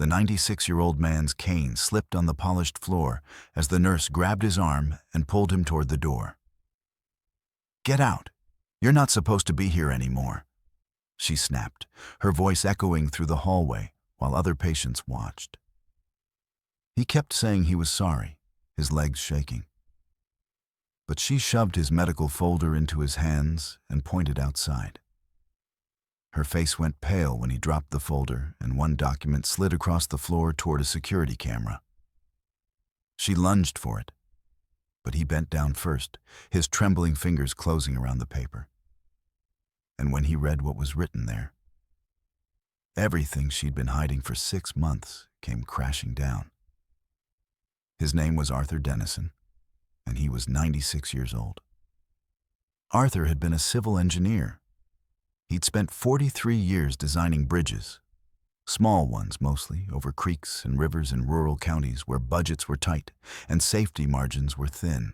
The 96-year-old man's cane slipped on the polished floor as the nurse grabbed his arm and pulled him toward the door. "Get out! You're not supposed to be here anymore," she snapped, her voice echoing through the hallway while other patients watched. He kept saying he was sorry, his legs shaking. But she shoved his medical folder into his hands and pointed outside. Her face went pale when he dropped the folder and one document slid across the floor toward a security camera. She lunged for it, but he bent down first, his trembling fingers closing around the paper. And when he read what was written there, everything she'd been hiding for 6 months came crashing down. His name was Arthur Dennison, and he was 96 years old. Arthur had been a civil engineer. He'd spent 43 years designing bridges, small ones mostly, over creeks and rivers in rural counties where budgets were tight and safety margins were thin.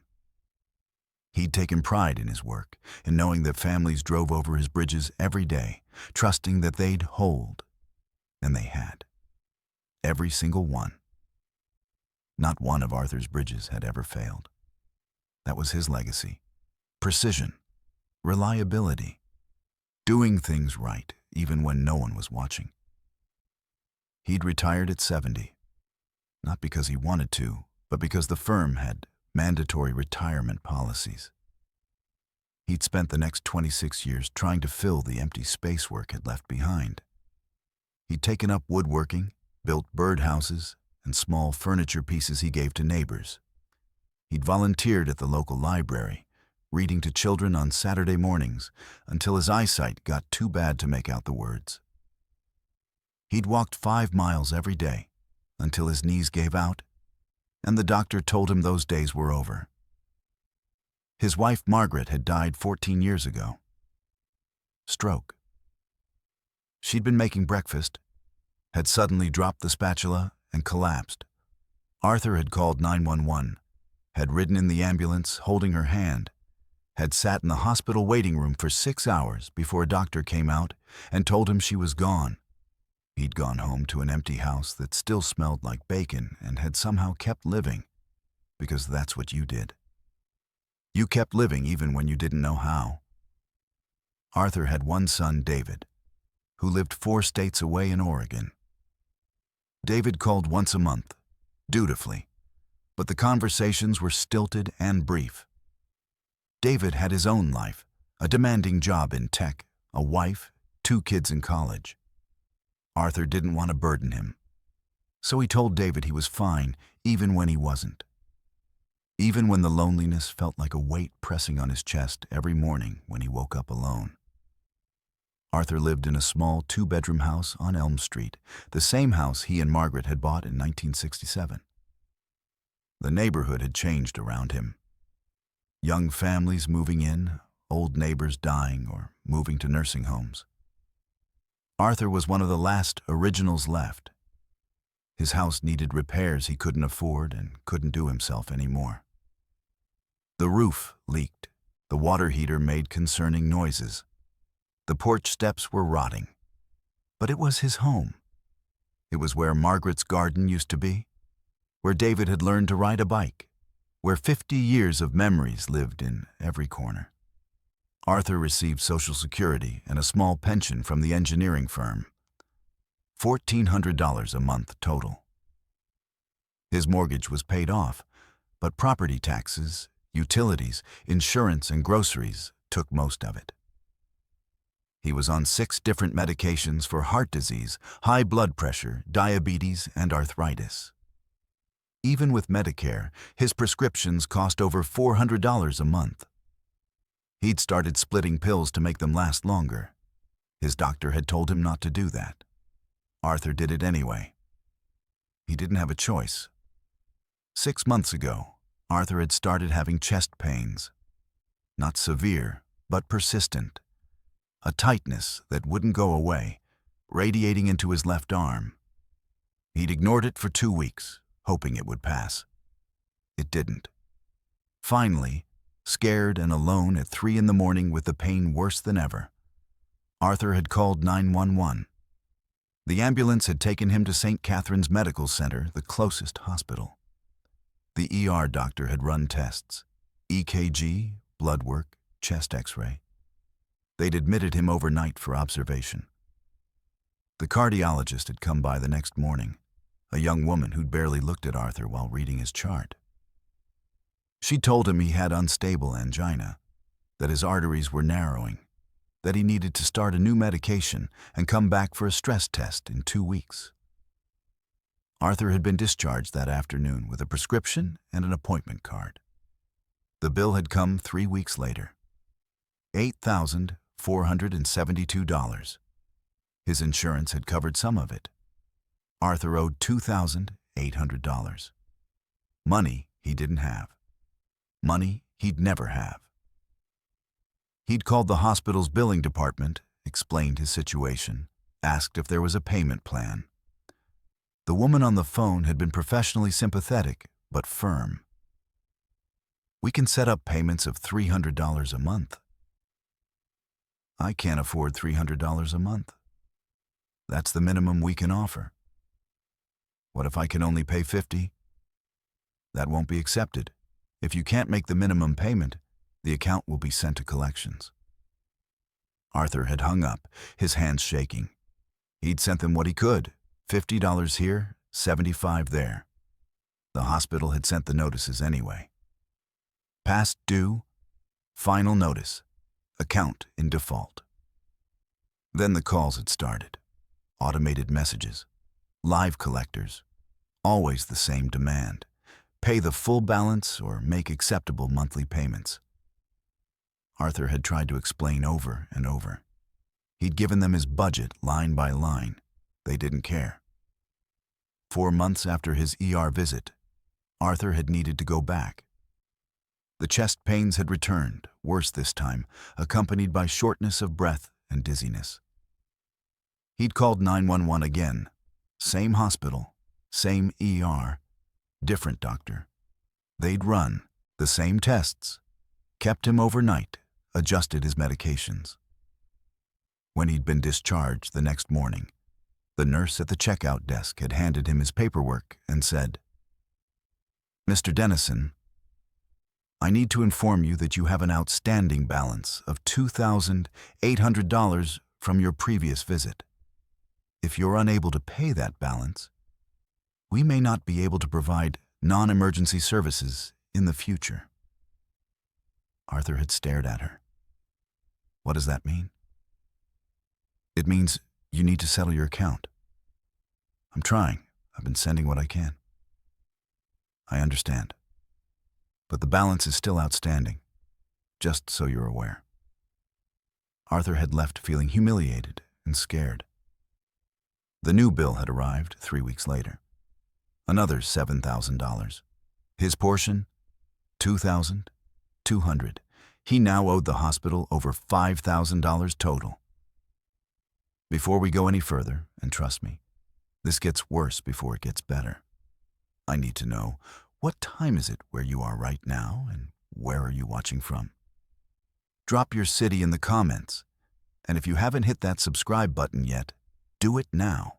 He'd taken pride in his work, in knowing that families drove over his bridges every day, trusting that they'd hold. And they had. Every single one. Not one of Arthur's bridges had ever failed. That was his legacy. Precision, reliability, doing things right even when no one was watching. He'd retired at 70, not because he wanted to, but because the firm had mandatory retirement policies. He'd spent the next 26 years trying to fill the empty space work had left behind. He'd taken up woodworking, built birdhouses, and small furniture pieces he gave to neighbors. He'd volunteered at the local library, reading to children on Saturday mornings until his eyesight got too bad to make out the words. He'd walked 5 miles every day until his knees gave out, and the doctor told him those days were over. His wife Margaret had died 14 years ago. Stroke. She'd been making breakfast, had suddenly dropped the spatula and collapsed. Arthur had called 911, had ridden in the ambulance holding her hand, had sat in the hospital waiting room for 6 hours before a doctor came out and told him she was gone. He'd gone home to an empty house that still smelled like bacon and had somehow kept living, because that's what you did. You kept living even when you didn't know how. Arthur had one son, David, who lived 4 states away in Oregon. David called once a month, dutifully, but the conversations were stilted and brief. David had his own life, a demanding job in tech, a wife, 2 kids in college. Arthur didn't want to burden him, so he told David he was fine even when he wasn't. Even when the loneliness felt like a weight pressing on his chest every morning when he woke up alone. Arthur lived in a small 2-bedroom house on Elm Street, the same house he and Margaret had bought in 1967. The neighborhood had changed around him. Young families moving in, old neighbors dying or moving to nursing homes. Arthur was one of the last originals left. His house needed repairs he couldn't afford and couldn't do himself anymore. The roof leaked. The water heater made concerning noises. The porch steps were rotting. But it was his home. It was where Margaret's garden used to be, where David had learned to ride a bike, where 50 years of memories lived in every corner. Arthur received Social Security and a small pension from the engineering firm. $1,400 a month total. His mortgage was paid off, but property taxes, utilities, insurance, and groceries took most of it. He was on 6 different medications for heart disease, high blood pressure, diabetes, and arthritis. Even with Medicare, his prescriptions cost over $400 a month. He'd started splitting pills to make them last longer. His doctor had told him not to do that. Arthur did it anyway. He didn't have a choice. 6 months ago, Arthur had started having chest pains. Not severe, but persistent. A tightness that wouldn't go away, radiating into his left arm. He'd ignored it for 2 weeks, hoping it would pass. It didn't. Finally, scared and alone at 3 a.m. with the pain worse than ever, Arthur had called 911. The ambulance had taken him to St. Catherine's Medical Center, the closest hospital. The ER doctor had run tests: EKG, blood work, chest x-ray. They'd admitted him overnight for observation. The cardiologist had come by the next morning, a young woman who'd barely looked at Arthur while reading his chart. She told him he had unstable angina, that his arteries were narrowing, that he needed to start a new medication and come back for a stress test in 2 weeks. Arthur had been discharged that afternoon with a prescription and an appointment card. The bill had come 3 weeks later. $8,472. His insurance had covered some of it. Arthur owed $2,800. Money he didn't have. Money he'd never have. He'd called the hospital's billing department, explained his situation, asked if there was a payment plan. The woman on the phone had been professionally sympathetic, but firm. "We can set up payments of $300 a month." "I can't afford $300 a month. That's the minimum we can offer." "What if I can only pay $50? "That won't be accepted. If you can't make the minimum payment, the account will be sent to collections." Arthur had hung up, his hands shaking. He'd sent them what he could, $50 here, $75 there. The hospital had sent the notices anyway. Past due, final notice, account in default. Then the calls had started. Automated messages, live collectors, always the same demand: pay the full balance or make acceptable monthly payments. Arthur had tried to explain over and over. He'd given them his budget line by line. They didn't care. 4 months after his ER visit, Arthur had needed to go back. The chest pains had returned, worse this time, accompanied by shortness of breath and dizziness. He'd called 911 again. Same hospital, same ER, different doctor. They'd run the same tests, kept him overnight, adjusted his medications. When he'd been discharged the next morning, the nurse at the checkout desk had handed him his paperwork and said, "Mr. Dennison, I need to inform you that you have an outstanding balance of $2,800 from your previous visit. If you're unable to pay that balance, we may not be able to provide non-emergency services in the future." Arthur had stared at her. "What does that mean?" "It means you need to settle your account." "I'm trying. I've been sending what I can." "I understand. But the balance is still outstanding, just so you're aware." Arthur had left feeling humiliated and scared. The new bill had arrived 3 weeks later. Another $7,000. His portion, $2,200. He now owed the hospital over $5,000 total. Before we go any further, and trust me, this gets worse before it gets better, I need to know, what time is it where you are right now, and where are you watching from? Drop your city in the comments, and if you haven't hit that subscribe button yet, do it now.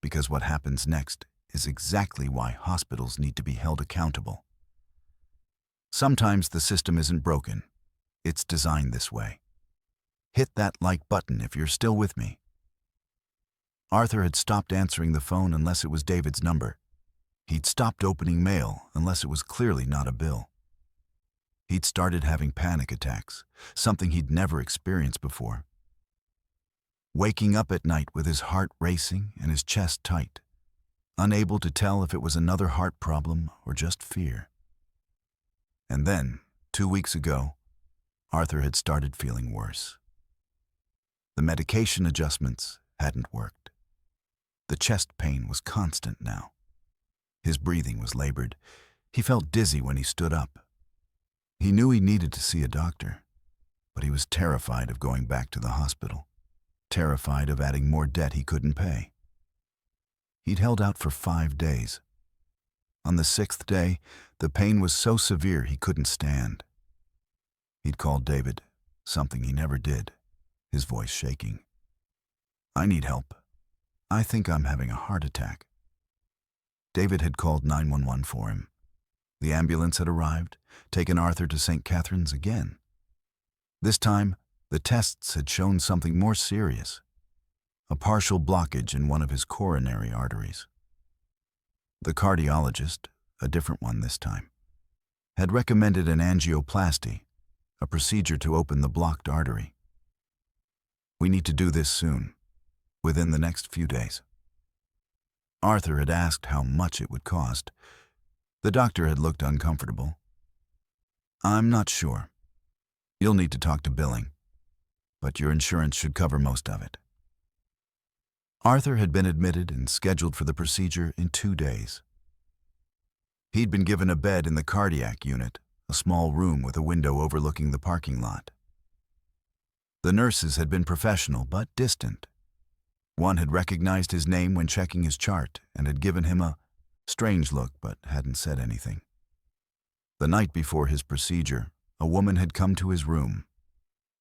Because what happens next is exactly why hospitals need to be held accountable. Sometimes the system isn't broken. It's designed this way. Hit that like button if you're still with me. Arthur had stopped answering the phone unless it was David's number. He'd stopped opening mail unless it was clearly not a bill. He'd started having panic attacks, something he'd never experienced before. Waking up at night with his heart racing and his chest tight, unable to tell if it was another heart problem or just fear. And then, 2 weeks ago, Arthur had started feeling worse. The medication adjustments hadn't worked. The chest pain was constant now. His breathing was labored. He felt dizzy when he stood up. He knew he needed to see a doctor, but he was terrified of going back to the hospital, terrified of adding more debt he couldn't pay. He'd held out for 5 days. On the 6th day, the pain was so severe he couldn't stand. He'd called David, something he never did, his voice shaking. "I need help. I think I'm having a heart attack. David had called 911 for him. The ambulance had arrived, taken Arthur to St. Catherine's again. This time, the tests had shown something more serious, a partial blockage in one of his coronary arteries. The cardiologist, a different one this time, had recommended an angioplasty, a procedure to open the blocked artery. We need to do this soon, within the next few days. Arthur had asked how much it would cost. The doctor had looked uncomfortable. I'm not sure. You'll need to talk to billing, but your insurance should cover most of it. Arthur had been admitted and scheduled for the procedure in 2 days. He'd been given a bed in the cardiac unit, a small room with a window overlooking the parking lot. The nurses had been professional but distant. One had recognized his name when checking his chart and had given him a strange look but hadn't said anything. The night before his procedure, a woman had come to his room.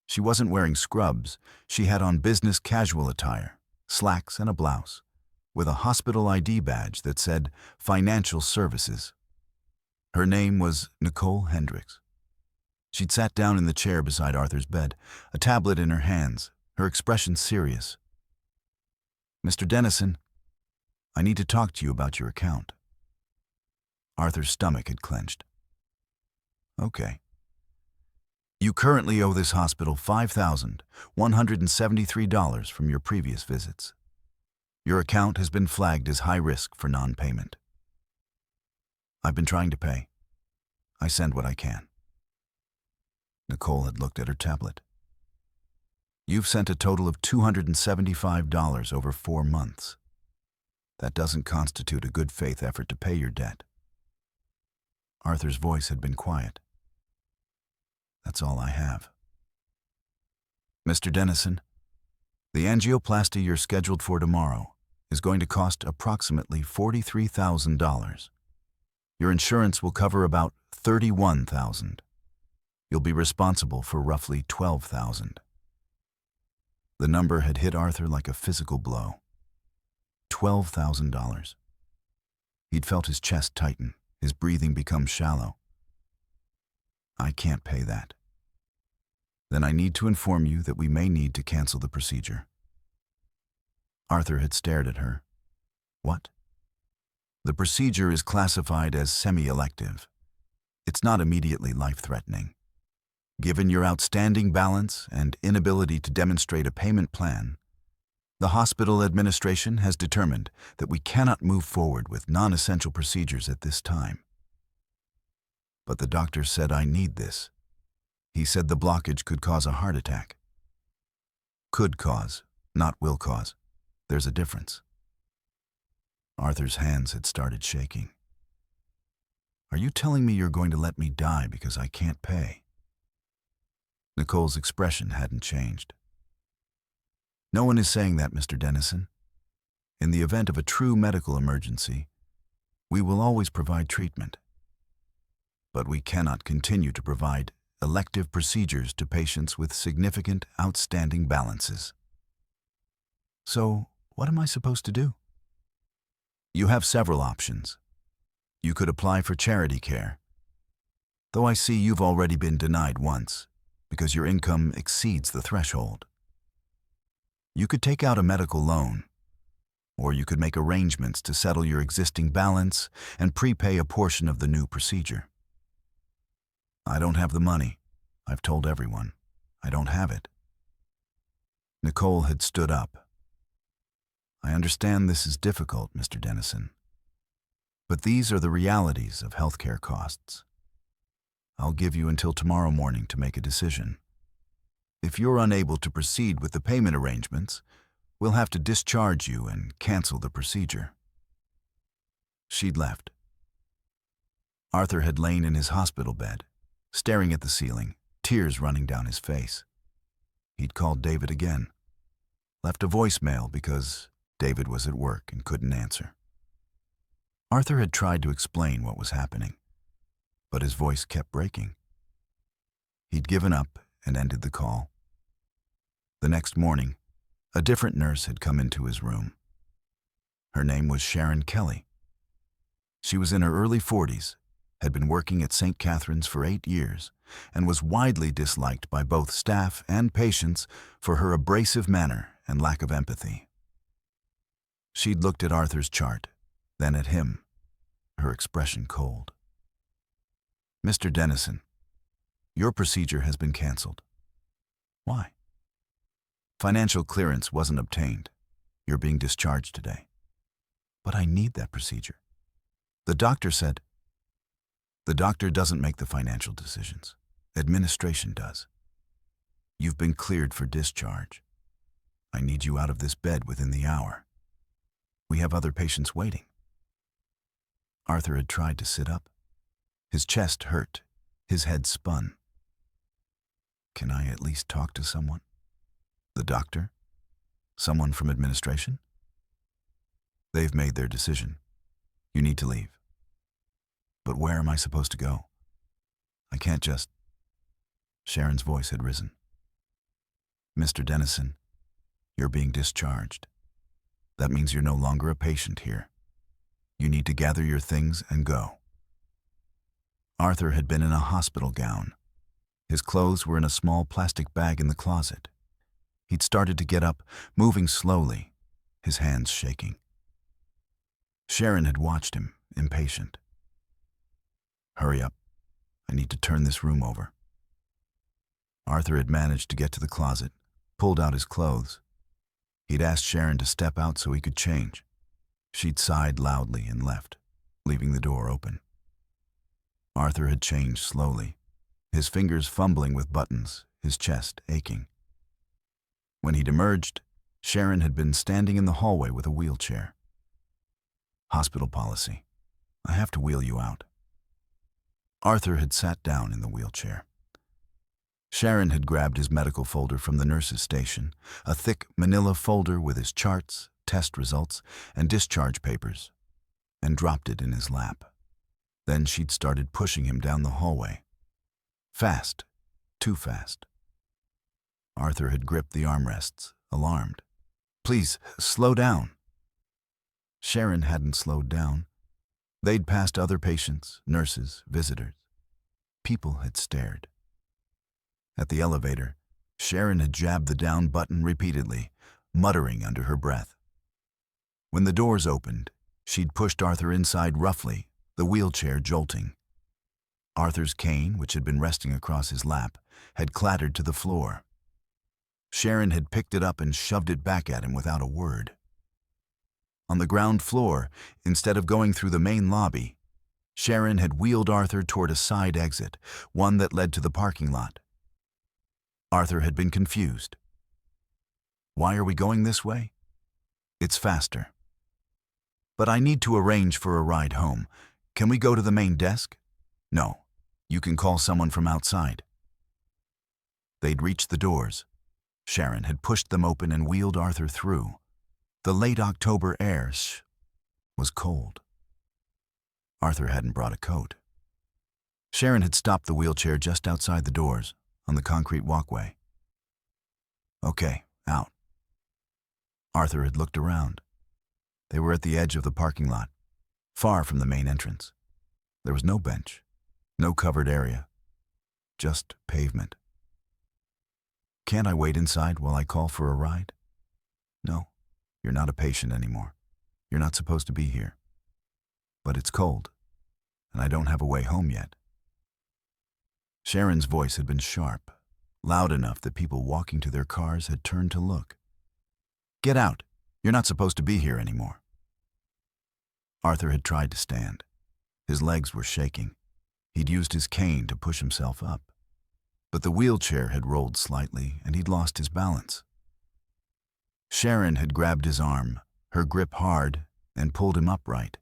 She wasn't wearing scrubs. She had on business casual attire, slacks and a blouse, with a hospital ID badge that said Financial Services. Her name was Nicole Hendricks. She'd sat down in the chair beside Arthur's bed, a tablet in her hands, her expression serious. Mr. Dennison, I need to talk to you about your account. Arthur's stomach had clenched. Okay. You currently owe this hospital $5,173 from your previous visits. Your account has been flagged as high risk for non-payment. I've been trying to pay. I send what I can. Nicole had looked at her tablet. You've sent a total of $275 over 4 months. That doesn't constitute a good faith effort to pay your debt. Arthur's voice had been quiet. That's all I have. Mr. Dennison, the angioplasty you're scheduled for tomorrow is going to cost approximately $43,000. Your insurance will cover about $31,000. You'll be responsible for roughly $12,000. The number had hit Arthur like a physical blow. $12,000. He'd felt his chest tighten, his breathing become shallow. I can't pay that. Then I need to inform you that we may need to cancel the procedure. Arthur had stared at her. What? The procedure is classified as semi-elective. It's not immediately life-threatening. Given your outstanding balance and inability to demonstrate a payment plan, the hospital administration has determined that we cannot move forward with non-essential procedures at this time. But the doctor said I need this. He said the blockage could cause a heart attack. Could cause, not will cause. There's a difference. Arthur's hands had started shaking. Are you telling me you're going to let me die because I can't pay? Nicole's expression hadn't changed. No one is saying that, Mr. Dennison. In the event of a true medical emergency, we will always provide treatment. But we cannot continue to provide elective procedures to patients with significant outstanding balances. So, what am I supposed to do? You have several options. You could apply for charity care, though I see you've already been denied once because your income exceeds the threshold. You could take out a medical loan, or you could make arrangements to settle your existing balance and prepay a portion of the new procedure. I don't have the money. I've told everyone. I don't have it. Nicole had stood up. I understand this is difficult, Mr. Dennison, but these are the realities of healthcare costs. I'll give you until tomorrow morning to make a decision. If you're unable to proceed with the payment arrangements, we'll have to discharge you and cancel the procedure. She'd left. Arthur had lain in his hospital bed, staring at the ceiling, tears running down his face. He'd called David again, left a voicemail because David was at work and couldn't answer. Arthur had tried to explain what was happening, but his voice kept breaking. He'd given up and ended the call. The next morning, a different nurse had come into his room. Her name was Sharon Kelly. She was in her early 40s, had been working at St. Catherine's for 8 years, and was widely disliked by both staff and patients for her abrasive manner and lack of empathy. She'd looked at Arthur's chart, then at him, her expression cold. "Mr. Dennison, your procedure has been canceled." "Why?" "Financial clearance wasn't obtained. You're being discharged today." "But I need that procedure." "The doctor said..." "The doctor doesn't make the financial decisions. Administration does. You've been cleared for discharge. I need you out of this bed within the hour. We have other patients waiting." Arthur had tried to sit up. His chest hurt. His head spun. "Can I at least talk to someone? The doctor? Someone from administration?" "They've made their decision. You need to leave." "But where am I supposed to go? I can't just..." Sharon's voice had risen. "Mr. Dennison, you're being discharged. That means you're no longer a patient here. You need to gather your things and go." Arthur had been in a hospital gown. His clothes were in a small plastic bag in the closet. He'd started to get up, moving slowly, his hands shaking. Sharon had watched him, impatient. "Hurry up. I need to turn this room over." Arthur had managed to get to the closet, pulled out his clothes. He'd asked Sharon to step out so he could change. She'd sighed loudly and left, leaving the door open. Arthur had changed slowly, his fingers fumbling with buttons, his chest aching. When he'd emerged, Sharon had been standing in the hallway with a wheelchair. "Hospital policy. I have to wheel you out." Arthur had sat down in the wheelchair. Sharon had grabbed his medical folder from the nurse's station, a thick manila folder with his charts, test results, and discharge papers, and dropped it in his lap. Then she'd started pushing him down the hallway. Fast, too fast. Arthur had gripped the armrests, alarmed. "Please, slow down." Sharon hadn't slowed down. They'd passed other patients, nurses, visitors. People had stared. At the elevator, Sharon had jabbed the down button repeatedly, muttering under her breath. When the doors opened, she'd pushed Arthur inside roughly, the wheelchair jolting. Arthur's cane, which had been resting across his lap, had clattered to the floor. Sharon had picked it up and shoved it back at him without a word. On the ground floor, instead of going through the main lobby, Sharon had wheeled Arthur toward a side exit, one that led to the parking lot. Arthur had been confused. "Why are we going this way?" "It's faster." "But I need to arrange for a ride home. Can we go to the main desk?" "No. You can call someone from outside." They'd reached the doors. Sharon had pushed them open and wheeled Arthur through. The late October air was cold. Arthur hadn't brought a coat. Sharon had stopped the wheelchair just outside the doors, on the concrete walkway. "Okay, out." Arthur had looked around. They were at the edge of the parking lot, far from the main entrance. There was no bench, no covered area, just pavement. "Can't I wait inside while I call for a ride?" "No. You're not a patient anymore. You're not supposed to be here. But it's cold, and I don't have a way home yet." Sharon's voice had been sharp, loud enough that people walking to their cars had turned to look. "Get out. You're not supposed to be here anymore." Arthur had tried to stand. His legs were shaking. He'd used his cane to push himself up. But the wheelchair had rolled slightly, and he'd lost his balance. Sharon had grabbed his arm, her grip hard, and pulled him upright.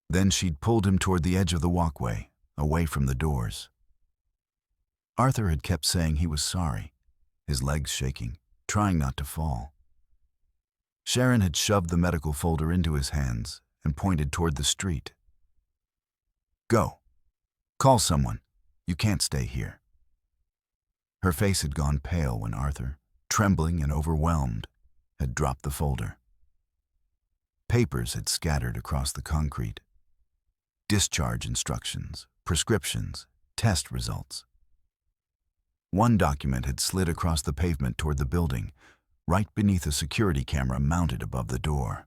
Then she'd pulled him toward the edge of the walkway, away from the doors. Arthur had kept saying he was sorry, his legs shaking, trying not to fall. Sharon had shoved the medical folder into his hands and pointed toward the street. "Go. Call someone. You can't stay here." Her face had gone pale when Arthur, trembling and overwhelmed, had dropped the folder. Papers had scattered across the concrete. Discharge instructions, prescriptions, test results. One document had slid across the pavement toward the building, right beneath a security camera mounted above the door.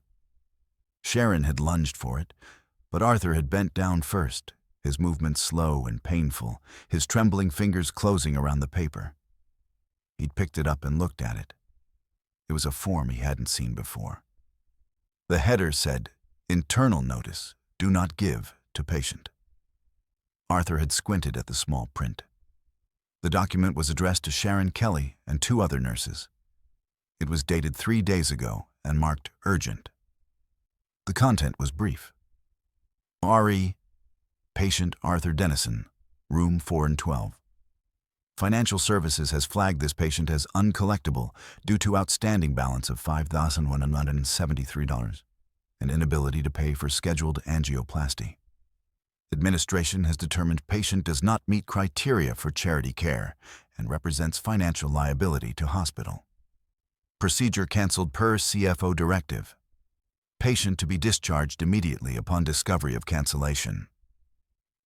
Sharon had lunged for it, but Arthur had bent down first, his movements slow and painful, his trembling fingers closing around the paper. He'd picked it up and looked at it. It was a form he hadn't seen before. The header said, "Internal notice, do not give to patient." Arthur had squinted at the small print. The document was addressed to Sharon Kelly and 2 other nurses. It was dated 3 days ago and marked urgent. The content was brief. R.E. Patient Arthur Dennison, room 4 and 12. Financial Services has flagged this patient as uncollectible due to outstanding balance of $5,173 and inability to pay for scheduled angioplasty. Administration has determined patient does not meet criteria for charity care and represents financial liability to hospital. Procedure canceled per CFO directive. Patient to be discharged immediately upon discovery of cancellation.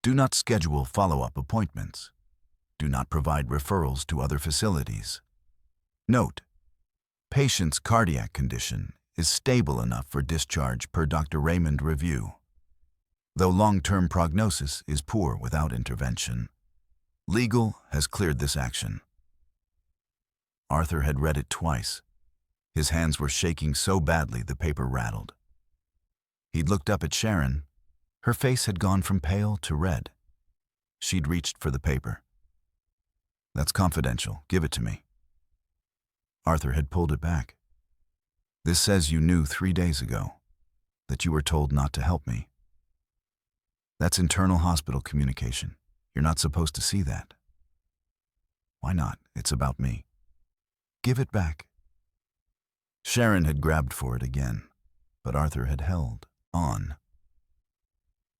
Do not schedule follow-up appointments. Do not provide referrals to other facilities. Note: patient's cardiac condition is stable enough for discharge per Dr. Raymond review, though long-term prognosis is poor without intervention. Legal has cleared this action. Arthur had read it twice. His hands were shaking so badly the paper rattled. He'd looked up at Sharon. Her face had gone from pale to red. She'd reached for the paper. "That's confidential. Give it to me." Arthur had pulled it back. "This says you knew 3 days ago, that you were told not to help me. That's internal hospital communication. You're not supposed to see that." "Why not? It's about me." "Give it back." Sharon had grabbed for it again, but Arthur had held on.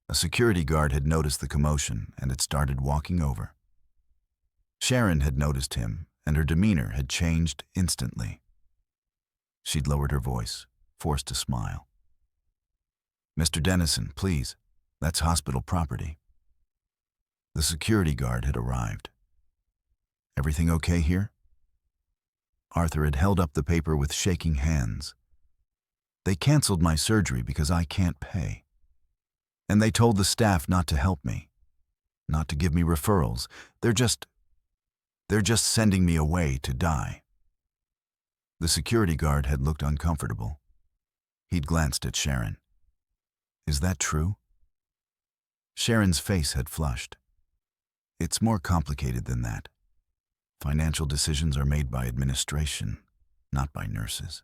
A security guard had noticed the commotion and had started walking over. Sharon had noticed him, and her demeanor had changed instantly. She'd lowered her voice, forced a smile. "Mr. Dennison, please, that's hospital property." The security guard had arrived. "Everything okay here?" Arthur had held up the paper with shaking hands. "They canceled my surgery because I can't pay. And they told the staff not to help me, not to give me referrals. They're just sending me away to die." The security guard had looked uncomfortable. He'd glanced at Sharon. "Is that true?" Sharon's face had flushed. "It's more complicated than that. Financial decisions are made by administration, not by nurses."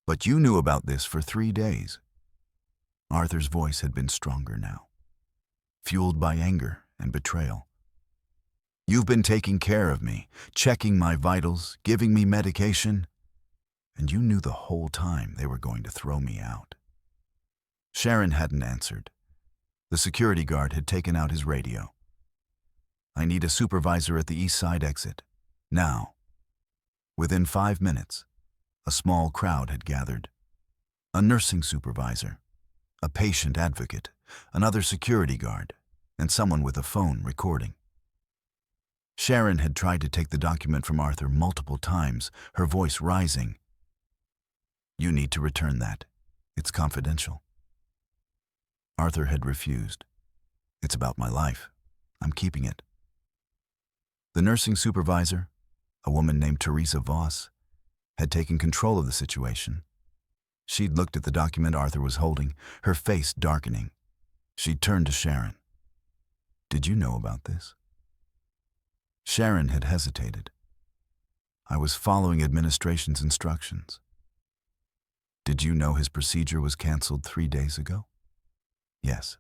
"But you knew about this for 3 days." Arthur's voice had been stronger now, fueled by anger and betrayal. "You've been taking care of me, checking my vitals, giving me medication, and you knew the whole time they were going to throw me out." Sharon hadn't answered. The security guard had taken out his radio. "I need a supervisor at the East Side exit. Now." Within 5 minutes, a small crowd had gathered. A nursing supervisor, a patient advocate, another security guard, and someone with a phone recording. Sharon had tried to take the document from Arthur multiple times, her voice rising. "You need to return that. It's confidential." Arthur had refused. "It's about my life. I'm keeping it." The nursing supervisor, a woman named Teresa Voss, had taken control of the situation. She'd looked at the document Arthur was holding, her face darkening. She'd turned to Sharon. "Did you know about this?" Sharon had hesitated. "I was following administration's instructions." "Did you know his procedure was canceled 3 days ago?" "Yes."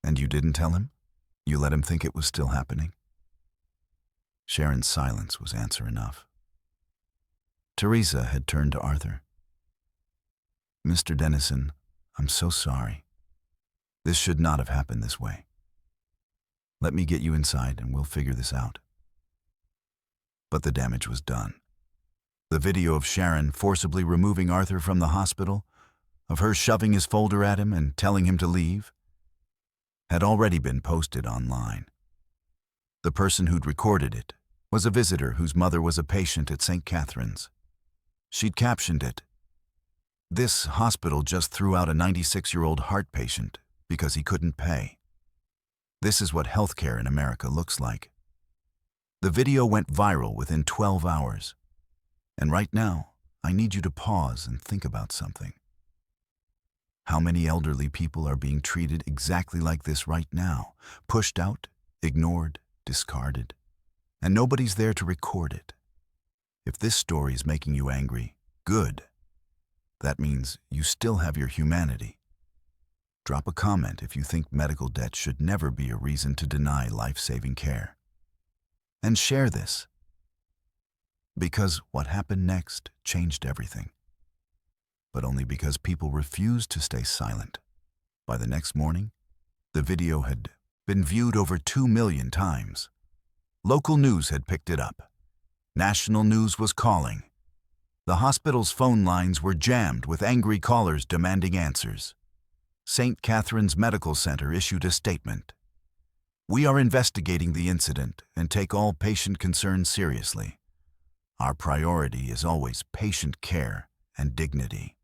"And you didn't tell him? You let him think it was still happening?" Sharon's silence was answer enough. Teresa had turned to Arthur. "Mr. Dennison, I'm so sorry. This should not have happened this way. Let me get you inside and we'll figure this out." But the damage was done. The video of Sharon forcibly removing Arthur from the hospital, of her shoving his folder at him and telling him to leave, had already been posted online. The person who'd recorded it was a visitor whose mother was a patient at St. Catherine's. She'd captioned it, "This hospital just threw out a 96-year-old heart patient because he couldn't pay. This is what healthcare in America looks like." The video went viral within 12 hours. And right now, I need you to pause and think about something. How many elderly people are being treated exactly like this right now, pushed out, ignored, discarded, and nobody's there to record it? If this story is making you angry, good. That means you still have your humanity. Drop a comment if you think medical debt should never be a reason to deny life-saving care. And share this, because what happened next changed everything. But only because people refused to stay silent. By the next morning, the video had been viewed over 2 million times. Local news had picked it up. National news was calling. The hospital's phone lines were jammed with angry callers demanding answers. St. Catherine's Medical Center issued a statement. "We are investigating the incident and take all patient concerns seriously. Our priority is always patient care and dignity."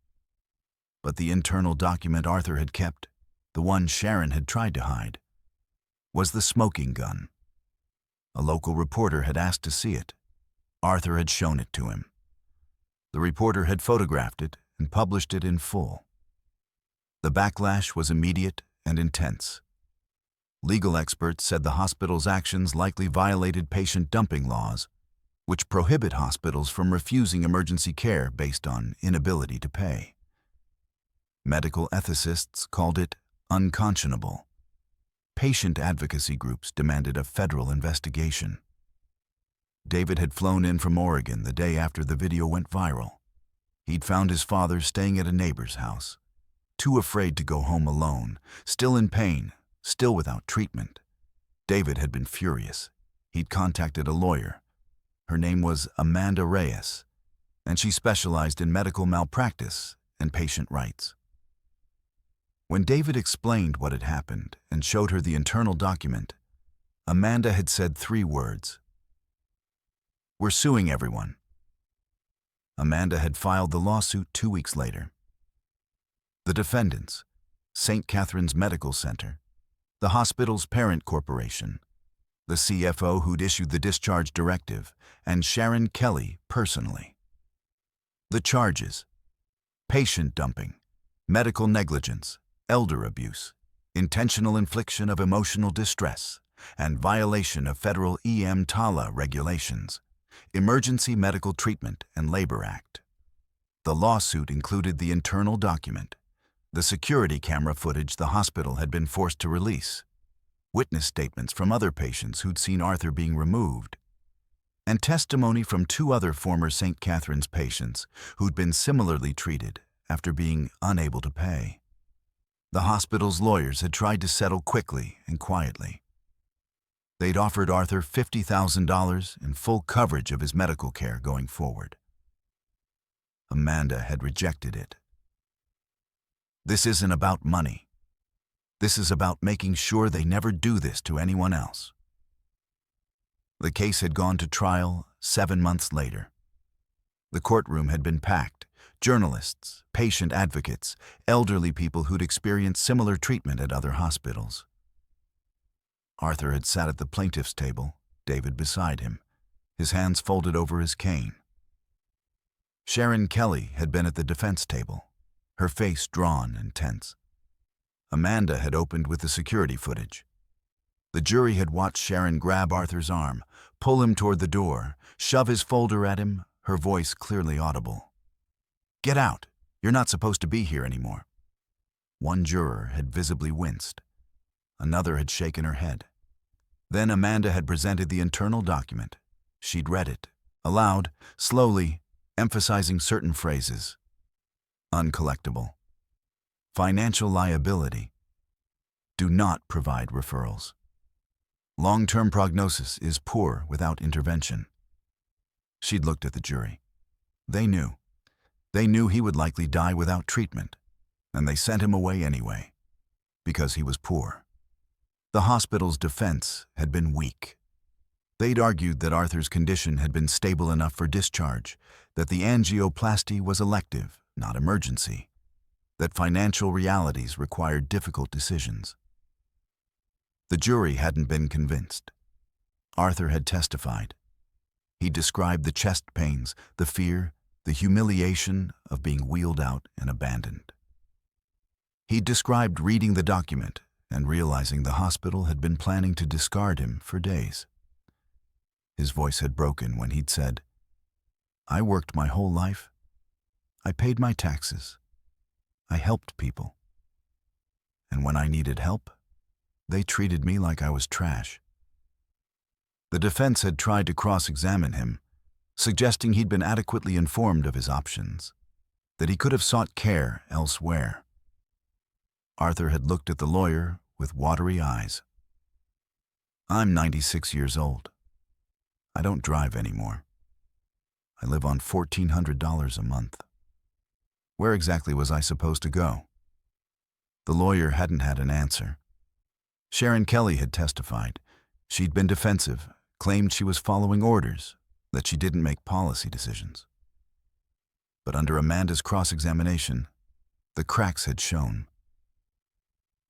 But the internal document Arthur had kept, the one Sharon had tried to hide, was the smoking gun. A local reporter had asked to see it. Arthur had shown it to him. The reporter had photographed it and published it in full. The backlash was immediate and intense. Legal experts said the hospital's actions likely violated patient dumping laws, which prohibit hospitals from refusing emergency care based on inability to pay. Medical ethicists called it unconscionable. Patient advocacy groups demanded a federal investigation. David had flown in from Oregon the day after the video went viral. He'd found his father staying at a neighbor's house, too afraid to go home alone, still in pain, still without treatment. David had been furious. He'd contacted a lawyer. Her name was Amanda Reyes, and she specialized in medical malpractice and patient rights. When David explained what had happened and showed her the internal document, Amanda had said 3 words. "We're suing everyone." Amanda had filed the lawsuit 2 weeks later. The defendants, St. Catherine's Medical Center, the hospital's parent corporation, the CFO who'd issued the discharge directive, and Sharon Kelly personally. The charges: patient dumping, medical negligence, elder abuse, intentional infliction of emotional distress, and violation of federal EMTALA regulations, Emergency Medical Treatment and Labor Act. The lawsuit included the internal document, the security camera footage the hospital had been forced to release, witness statements from other patients who'd seen Arthur being removed, and testimony from 2 other former St. Catherine's patients who'd been similarly treated after being unable to pay. The hospital's lawyers had tried to settle quickly and quietly. They'd offered Arthur $50,000 and full coverage of his medical care going forward. Amanda had rejected it. "This isn't about money. This is about making sure they never do this to anyone else." The case had gone to trial 7 months later. The courtroom had been packed. Journalists, patient advocates, elderly people who'd experienced similar treatment at other hospitals. Arthur had sat at the plaintiff's table, David beside him, his hands folded over his cane. Sharon Kelly had been at the defense table, her face drawn and tense. Amanda had opened with the security footage. The jury had watched Sharon grab Arthur's arm, pull him toward the door, shove his folder at him, her voice clearly audible. "Get out! You're not supposed to be here anymore." One juror had visibly winced. Another had shaken her head. Then Amanda had presented the internal document. She'd read it, aloud, slowly, emphasizing certain phrases. Uncollectible. Financial liability. Do not provide referrals. Long-term prognosis is poor without intervention. She'd looked at the jury. They knew. They knew he would likely die without treatment. and they sent him away anyway, because he was poor. The hospital's defense had been weak. They'd argued that Arthur's condition had been stable enough for discharge, that the angioplasty was elective, not emergency, that financial realities required difficult decisions. The jury hadn't been convinced. Arthur had testified. He described the chest pains, the fear, the humiliation of being wheeled out and abandoned. He described reading the document and realizing the hospital had been planning to discard him for days. His voice had broken when he'd said, "I worked my whole life. I paid my taxes. I helped people. And when I needed help, they treated me like I was trash." The defense had tried to cross-examine him, suggesting he'd been adequately informed of his options, that he could have sought care elsewhere. Arthur had looked at the lawyer with watery eyes. "I'm 96 years old. I don't drive anymore. I live on $1,400 a month. Where exactly was I supposed to go?" The lawyer hadn't had an answer. Sharon Kelly had testified. She'd been defensive, claimed she was following orders, that she didn't make policy decisions. But under Amanda's cross-examination, the cracks had shown.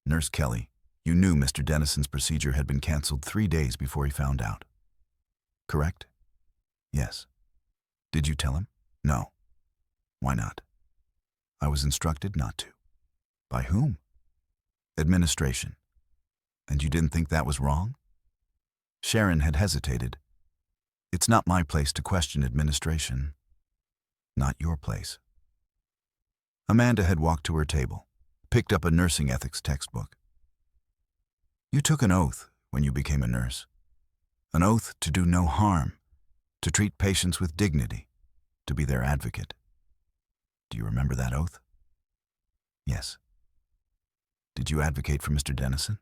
"Nurse Kelly, you knew Mr. Dennison's procedure had been canceled 3 days before he found out. Correct?" "Yes." "Did you tell him?" "No." "Why not?" "I was instructed not to." "By whom?" "Administration." "And you didn't think that was wrong?" Sharon had hesitated. "It's not my place to question administration." "Not your place." Amanda had walked to her table, picked up a nursing ethics textbook. "You took an oath when you became a nurse. An oath to do no harm, to treat patients with dignity, to be their advocate. Do you remember that oath?" "Yes." "Did you advocate for Mr. Dennison?"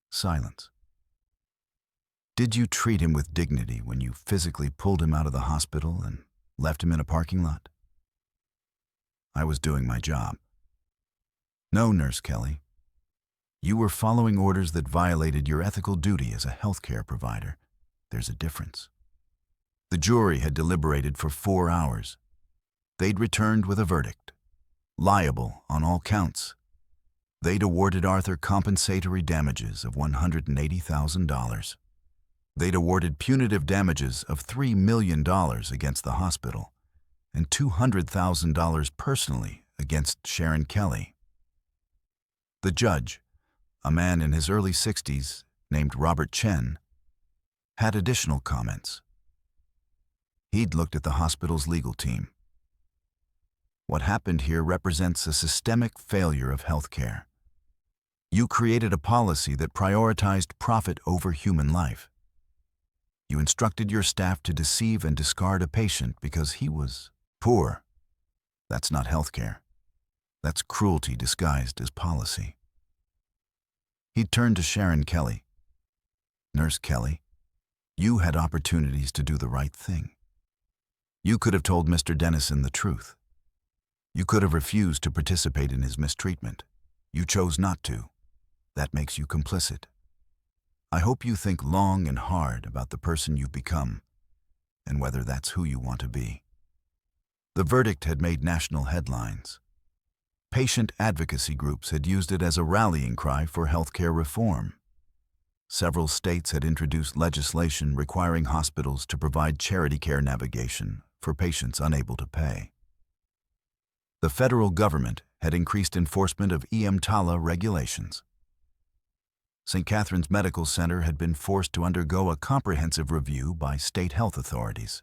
Silence. "Did you treat him with dignity when you physically pulled him out of the hospital and left him in a parking lot?" "I was doing my job." "No, Nurse Kelly. You were following orders that violated your ethical duty as a healthcare provider. There's a difference." The jury had deliberated for 4 hours. They'd returned with a verdict. Liable on all counts. They'd awarded Arthur compensatory damages of $180,000. They'd awarded punitive damages of $3 million against the hospital and $200,000 personally against Sharon Kelly. The judge, a man in his early 60s named Robert Chen, had additional comments. He'd looked at the hospital's legal team. "What happened here represents a systemic failure of healthcare. You created a policy that prioritized profit over human life. You instructed your staff to deceive and discard a patient because he was poor. That's not healthcare. That's cruelty disguised as policy." He turned to Sharon Kelly. "Nurse Kelly, you had opportunities to do the right thing. You could have told Mr. Dennison the truth. You could have refused to participate in his mistreatment. You chose not to. That makes you complicit. I hope you think long and hard about the person you've become and whether that's who you want to be." The verdict had made national headlines. Patient advocacy groups had used it as a rallying cry for healthcare reform. Several states had introduced legislation requiring hospitals to provide charity care navigation for patients unable to pay. The federal government had increased enforcement of EMTALA regulations. St. Catherine's Medical Center had been forced to undergo a comprehensive review by state health authorities.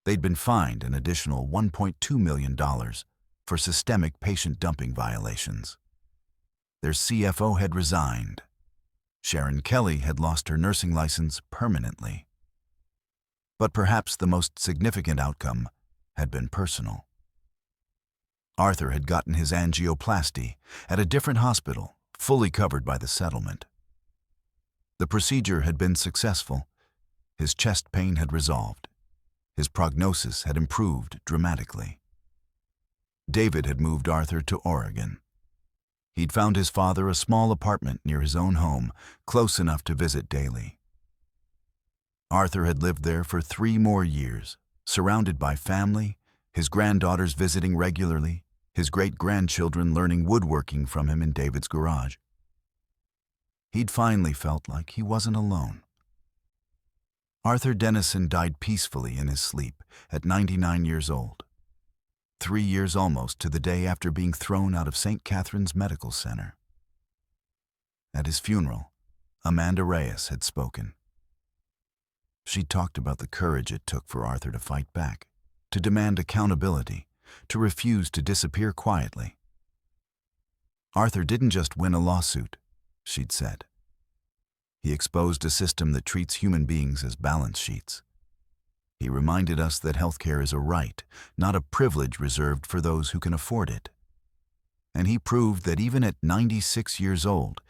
They'd been fined an additional $1.2 million for systemic patient dumping violations. Their CFO had resigned. Sharon Kelly had lost her nursing license permanently. But perhaps the most significant outcome had been personal. Arthur had gotten his angioplasty at a different hospital, fully covered by the settlement. The procedure had been successful. His chest pain had resolved. His prognosis had improved dramatically. David had moved Arthur to Oregon. He'd found his father a small apartment near his own home, close enough to visit daily. Arthur had lived there for 3 more years, surrounded by family, his granddaughters visiting regularly, his great-grandchildren learning woodworking from him in David's garage. He'd finally felt like he wasn't alone. Arthur Dennison died peacefully in his sleep at 99 years old, 3 years almost to the day after being thrown out of St. Catherine's Medical Center. At his funeral, Amanda Reyes had spoken. She talked about the courage it took for Arthur to fight back, to demand accountability, to refuse to disappear quietly. Arthur didn't just win a lawsuit, she'd said. He exposed a system that treats human beings as balance sheets. He reminded us that healthcare is a right, not a privilege reserved for those who can afford it. And he proved that even at 96 years old,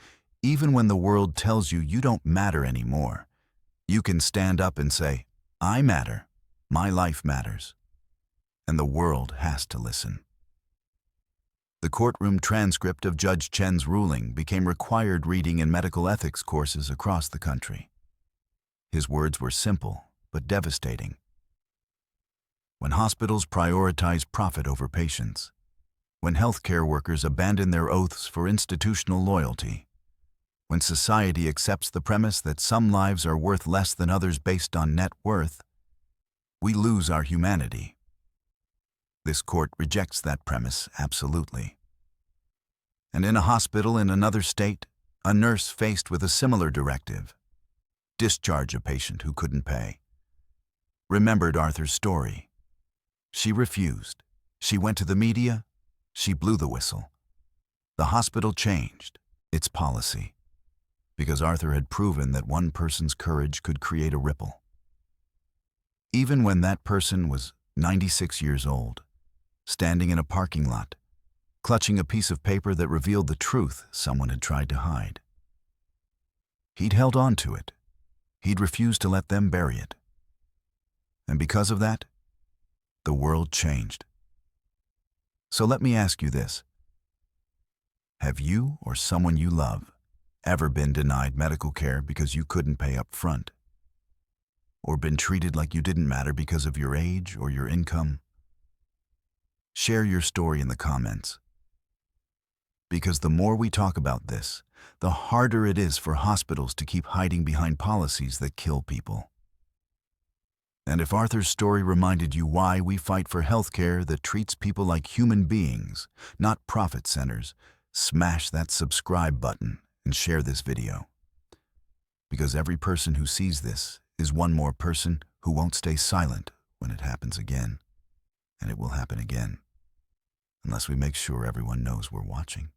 even when the world tells you you don't matter anymore, you can stand up and say, "I matter, my life matters." And the world has to listen. The courtroom transcript of Judge Chen's ruling became required reading in medical ethics courses across the country. His words were simple but devastating. When hospitals prioritize profit over patients, when healthcare workers abandon their oaths for institutional loyalty, when society accepts the premise that some lives are worth less than others based on net worth, we lose our humanity. This court rejects that premise absolutely. And in a hospital in another state, a nurse faced with a similar directive, discharge a patient who couldn't pay, remembered Arthur's story. She refused. She went to the media. She blew the whistle. The hospital changed its policy because Arthur had proven that one person's courage could create a ripple. Even when that person was 96 years old, standing in a parking lot, clutching a piece of paper that revealed the truth someone had tried to hide. He'd held on to it. He'd refused to let them bury it. And because of that, the world changed. So let me ask you this. Have you or someone you love ever been denied medical care because you couldn't pay up front? Or been treated like you didn't matter because of your age or your income? Share your story in the comments. Because the more we talk about this, the harder it is for hospitals to keep hiding behind policies that kill people. And if Arthur's story reminded you why we fight for healthcare that treats people like human beings, not profit centers, smash that subscribe button and share this video. Because every person who sees this is one more person who won't stay silent when it happens again. And it will happen again, unless we make sure everyone knows we're watching.